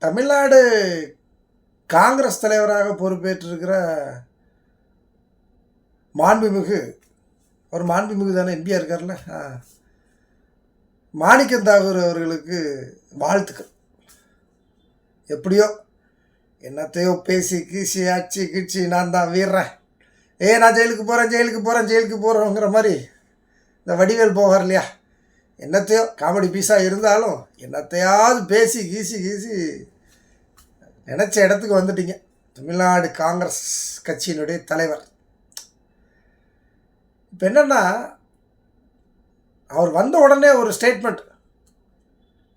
தமிழ்நாடு காங்கிரஸ் தலைவராக பொறுப்பேற்றிருக்கிற மாண்புமிகு ஒரு மாண்புமிகு தானே எம்பியாக இருக்கார்ல மாணிக்கம் தாகூர் அவர்களுக்கு வாழ்த்துக்கள். எப்படியோ என்னத்தையோ பேசி கீசி ஆச்சு கீச்சு நான் தான் வீடுறேன், நான் ஜெயிலுக்கு போகிறேங்கிற மாதிரி இந்த வடிவேல் போவார் இல்லையா, என்னத்தையோ காமெடி பீஸாக இருந்தாலும் என்னத்தையாவது பேசி கீசி நினச்ச இடத்துக்கு வந்துட்டீங்க. தமிழ்நாடு காங்கிரஸ் கட்சியினுடைய தலைவர். இப்போ என்னென்னா, அவர் வந்த உடனே ஒரு ஸ்டேட்மெண்ட்,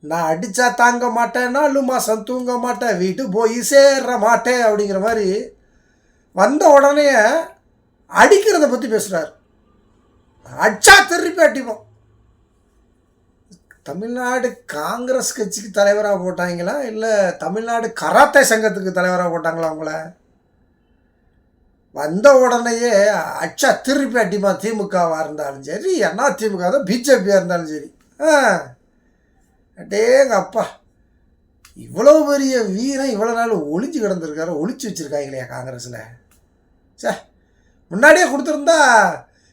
நான் அடித்தா தாங்க மாட்டேன், 4 மாதம் தூங்க மாட்டேன், வீட்டு போய் சேர மாட்டேன் அப்படிங்கிற மாதிரி வந்த உடனே அடிக்கிறத பற்றி பேசுகிறார். அடிச்சா திருப்பி அடிப்போம். தமிழ்நாடு காங்கிரஸ் கட்சிக்கு தலைவராக போட்டாங்களா இல்லை தமிழ்நாடு கராத்தே சங்கத்துக்கு தலைவராக போட்டாங்களா அவங்கள? வந்த உடனேயே அச்சா திருப்பி அடிமா, திமுகவாக இருந்தாலும் சரி, அண்ணா திமுக தான், பிஜேபியாக இருந்தாலும் சரி. அடேங்க அப்பா, இவ்வளோ பெரிய வீரன் இவ்வளோ நாள் ஒளிஞ்சு கிடந்திருக்காரு, ஒளிச்சு வச்சுருக்காங்களே காங்கிரஸில். சார் முன்னாடியே கொடுத்துருந்தா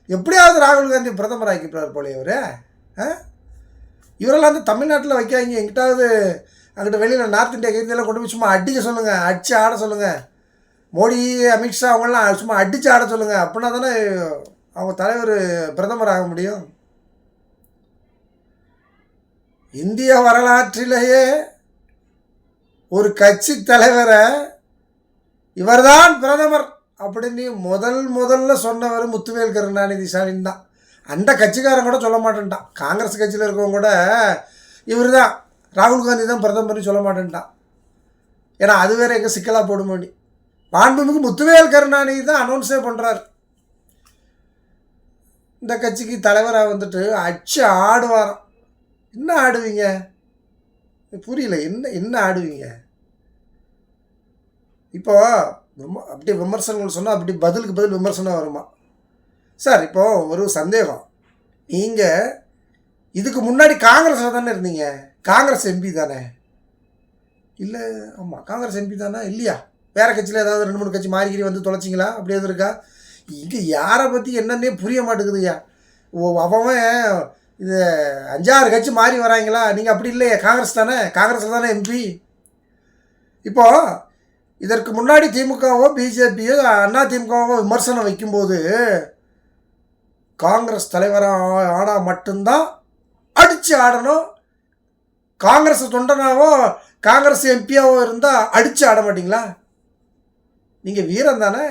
எப்படியாவது ராகுல் காந்தி பிரதமர் ஆக்கிப்பார் போலே இவர். இவரெல்லாம் வந்து தமிழ்நாட்டில் வைக்காங்க, எங்கிட்டாவது அங்கிட்ட வெளியில் நார்த் இந்தியா கீர்த்தியெல்லாம் கொண்டு போய் சும்மா அடிக்க சொல்லுங்கள், அடித்து ஆட சொல்லுங்கள். மோடி அமித்ஷா அவங்களாம் சும்மா அடித்து ஆட சொல்லுங்கள். அப்படின்னா தானே அவங்க தலைவர் பிரதமர் ஆக முடியும். இந்திய வரலாற்றிலேயே ஒரு கட்சி தலைவரை இவர்தான் பிரதமர் அப்படின்னு முதல்ல சொன்னவர் முத்துவேல் கருணாநிதி ஸ்டாலின் தான். அந்த கட்சிக்காரன் கூட சொல்ல மாட்டேன்ட்டான். காங்கிரஸ் கட்சியில் இருக்கவங்க கூட இவர் தான், ராகுல் காந்தி தான் பிரதமர்னு சொல்ல மாட்டேன்ட்டான். ஏன்னா அது வேறு எங்கே சிக்கலாக போடுமோனி. மாண்புமிகு முத்துவேல் கருணாநிதி தான் அனௌன்ஸே பண்ணுறார். இந்த கட்சிக்கு தலைவராக வந்துட்டு அச்சு ஆடுவாராம். என்ன ஆடுவீங்க புரியல, என்ன ஆடுவீங்க? இப்போ அப்படி விமர்சனங்கள் சொன்னால் அப்படி பதிலுக்கு பதில் விமர்சனம் வருமா சார்? இப்போது ஒரு சந்தேகம், நீங்கள் இதுக்கு முன்னாடி காங்கிரஸில் தானே இருந்தீங்க, காங்கிரஸ் எம்பி தானே? இல்லை, ஆமாம் காங்கிரஸ் எம்பி தானே இல்லையா? வேறு கட்சியில் ஏதாவது 2-3 கட்சி மாறிக்கிரி வந்து தொலைச்சிங்களா? அப்படி எதுவும் இருக்கா? இங்கே யாரை பற்றி என்னன்னே புரிய மாட்டேங்குதுயா. அவன் இது 5-6 கட்சி மாறி வராங்களா? நீங்கள் அப்படி இல்லையே, காங்கிரஸ் தானே, காங்கிரஸில் தானே எம்பி. இப்போது இதற்கு முன்னாடி திமுகவோ பிஜேபியோ அண்ணா திமுகவோ விமர்சனம் வைக்கும்போது காங்கிரஸ் தலைவராக ஆனால் மட்டும்தான் அடித்து ஆடணும். காங்கிரஸ் தொண்டனாவோ காங்கிரஸ் எம்பியாவோ இருந்தால் அடித்து ஆட மாட்டிங்களா? நீங்கள் வீரன் தானே,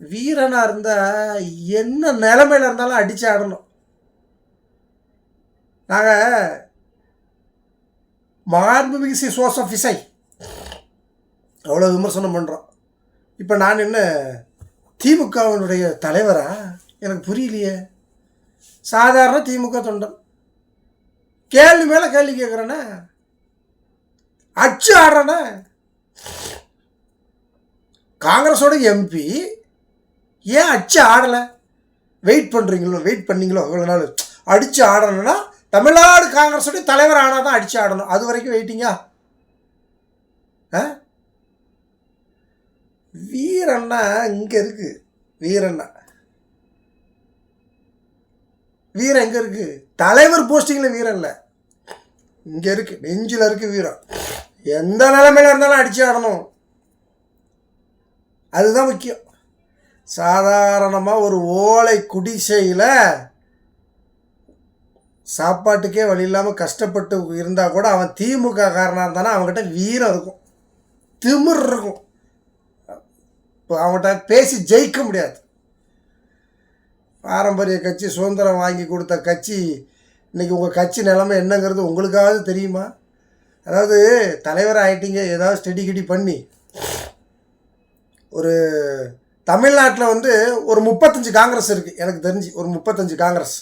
வீரனாக இருந்தால் என்ன நிலைமையில் இருந்தாலும் அடித்து ஆடணும். நாங்கள் மாண்புமிகு சி ஜோசப் விஜய் அவ்வளோ விமர்சனம் பண்ணுறோம். இப்போ நான் என்ன திமுகவினுடைய தலைவரா? எனக்கு புரியலையே. சாதாரண திமுக தொண்டன், கேள்வி மேலே கேள்வி கேட்குறேனே, அச்சு ஆடுறேனே. காங்கிரஸோட எம்பி ஏன் அச்சு ஆடலை? வெயிட் பண்ணீங்களோ இவ்வளோ நாள் அடித்து ஆடணும்னா தமிழ்நாடு காங்கிரஸோடைய தலைவர் ஆனால் தான் அடித்து ஆடணும். அது வரைக்கும் வெயிட்டிங்கா? வீரண்ணா இங்கே இருக்குது. வீரன் எங்கே இருக்குது? தலைவர் போஸ்டிங்கில் வீரன் இல்லை, இங்கே இருக்குது, நெஞ்சில் இருக்குது வீரம். எந்த நிலைமையில் இருந்தாலும் அடித்து ஆடணும், அதுதான் முக்கியம். சாதாரணமாக ஒரு ஓலை குடிசையில் சாப்பாட்டுக்கே வழி இல்லாமல் கஷ்டப்பட்டு இருந்தால் கூட அவன் திமுக காரனாக இருந்தானா அவன்கிட்ட வீரம் இருக்கும், திமிர் இருக்கும். இப்போ அவன்கிட்ட பேசி ஜெயிக்க முடியாது. பாரம்பரிய கட்சி, சுதந்திரம் வாங்கி கொடுத்த கட்சி, இன்றைக்கி உங்கள் கட்சி நிலைமை என்னங்கிறது உங்களுக்காவது தெரியுமா? அதாவது தலைவர் ஆகிட்டீங்க, ஏதாவது ஸ்டடி பண்ணி ஒரு தமிழ்நாட்டில் வந்து ஒரு 35 காங்கிரஸ் இருக்குது எனக்கு தெரிஞ்சு, ஒரு 35 காங்கிரஸ்.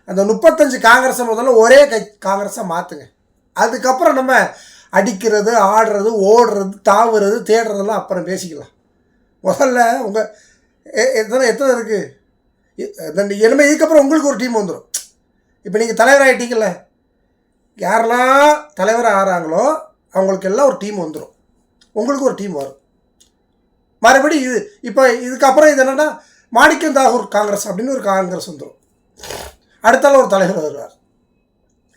அந்த 35 காங்கிரஸை முதல்ல ஒரே காங்கிரஸை மாற்றுங்க. அதுக்கப்புறம் நம்ம அடிக்கிறது, ஆடுறது, ஓடுறது, தாவுறது, தேடுறதெல்லாம் அப்புறம் பேசிக்கலாம். முதல்ல உங்கள் எத்தனை இருக்குது இனிமேல், இதுக்கப்புறம் உங்களுக்கு ஒரு டீம் வந்துடும். இப்போ நீங்கள் தலைவர் ஆகிட்டீங்கல்ல, யாரெல்லாம் தலைவர் ஆகிறாங்களோ அவங்களுக்கு எல்லாம் ஒரு டீம் வந்துடும், உங்களுக்கு ஒரு டீம் வரும். மறுபடி இது இப்போ இதுக்கப்புறம் இது என்னென்னா மாணிக்கம் தாகூர் காங்கிரஸ் அப்படின்னு ஒரு காங்கிரஸ் வந்துடும். அடுத்தால ஒரு தலைவர் வருவார்.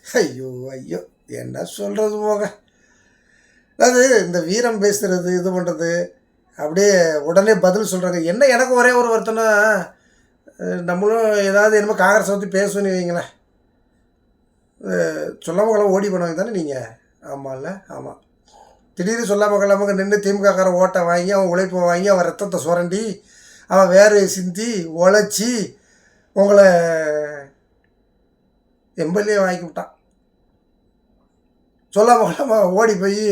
ஐயோ ஐயோ என்ன சொல்கிறது போங்க. அதாவது இந்த வீரம் பேசுகிறது இது பண்ணுறது அப்படியே உடனே பதில் சொல்கிறாங்க. என்ன எனக்கு ஒரே ஒரு வருத்தம்னா, நம்மளும் ஏதாவது என்னமோ காங்கிரஸை பற்றி பேசணும்னு வைங்களேன், சொல்லாமல் கொள்ளாமல் ஓடி பண்ணுவாங்க தானே நீங்கள். ஆமாம்ல, ஆமாம். திடீர்னு சொல்லாமல் கொள்ளாமல் நின்று திமுகக்காரன் ஓட்டை வாங்கி அவன் உழைப்பை வாங்கி அவன் ரத்தத்தை சுரண்டி அவன் வேர்வையை சிந்தி உழைச்சி உங்களை எம்எல்ஏ வாங்கி விட்டான். சொல்லாமல் கொள்ளாமல் ஓடி போய்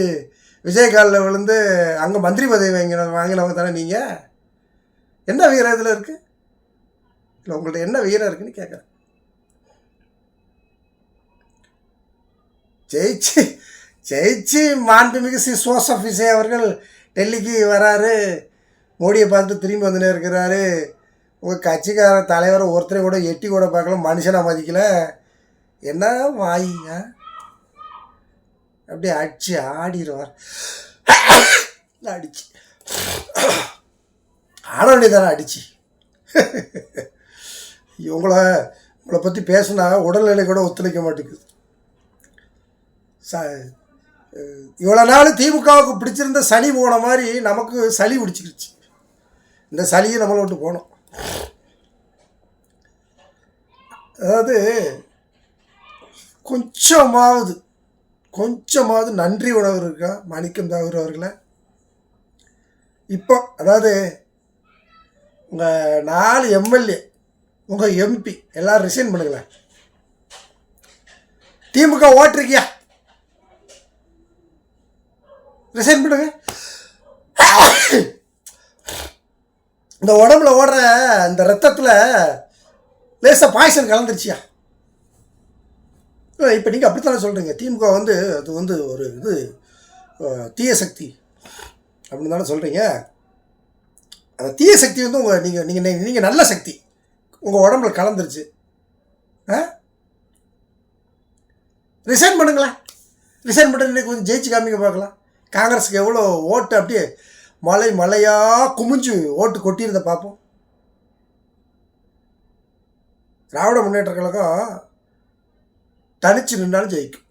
விஜயகாலில் விழுந்து அங்கே மந்திரி பதவி வாங்கினவங்க தானே நீங்கள். என்ன வீரம் இதில் இருக்குது? இல்லை உங்கள்கிட்ட என்ன வீரம் இருக்குன்னு கேட்குறேன். ஜெயிச்சு மாண்புமிகு ஸ்ரீ ஜோசப் விஜய் அவர்கள் டெல்லிக்கு வராரு, மோடியை பார்த்துட்டு திரும்பி வந்துனே இருக்கிறாரு. உங்கள் கட்சிக்கார தலைவரை ஒருத்தரை கூட எட்டி கூட பார்க்கல, மனுஷனை மதிக்கல. என்ன வாயிங்க அப்படியே அடிச்சு ஆடிடுவார். அடிச்சு ஆட வேண்டியதானே அடிச்சு. உங்களை பற்றி பேசுனா உடல்நிலை கூட ஒத்துழைக்க மாட்டேங்குது. இவ்வளோ நாள் திமுகவுக்கு பிடிச்சிருந்த சளி போன மாதிரி நமக்கு சளி பிடிச்சிக்கிடுச்சு. இந்த சளியை நம்மளை விட்டு போனோம். அதாவது கொஞ்சமாவது நன்றி உணர்வு இருக்கா மாணிக்கம் தாகூர் அவர்களை? இப்போ அதாவது உங்கள் 4 எம்எல்ஏ உங்கள் எம்பி எல்லோரும் ரிசைன் பண்ணுங்களேன். திமுக ஓட்டிருக்கியா, ரிசைன் பண்ணுங்க. இந்த உடம்புல ஓடுற இந்த ரத்தத்தில் லேசாக பாய்சன் கலந்துருச்சியா? இப்போ நீங்கள் அப்படித்தானே சொல்கிறீங்க. திமுக அது ஒரு தீய சக்தி அப்படின்னு தானே சொல்கிறீங்க. அந்த தீய சக்தி உங்கள் நீங்கள் நல்ல சக்தி உங்கள் உடம்புல கலந்துருச்சு. ரிசைன் பண்ணுங்களேன். ரிசைன் பண்ணி இன்னைக்கு கொஞ்சம் ஜெயிச்சு காமிக்க பார்க்கலாம். காங்கிரஸுக்கு எவ்வளோ ஓட்டு அப்படியே மலையாக குமிஞ்சு ஓட்டு கொட்டியிருந்த பார்ப்போம். திராவிட முன்னேற்ற கழகம் தனிச்சு நின்றாலும் ஜெயிக்கும்.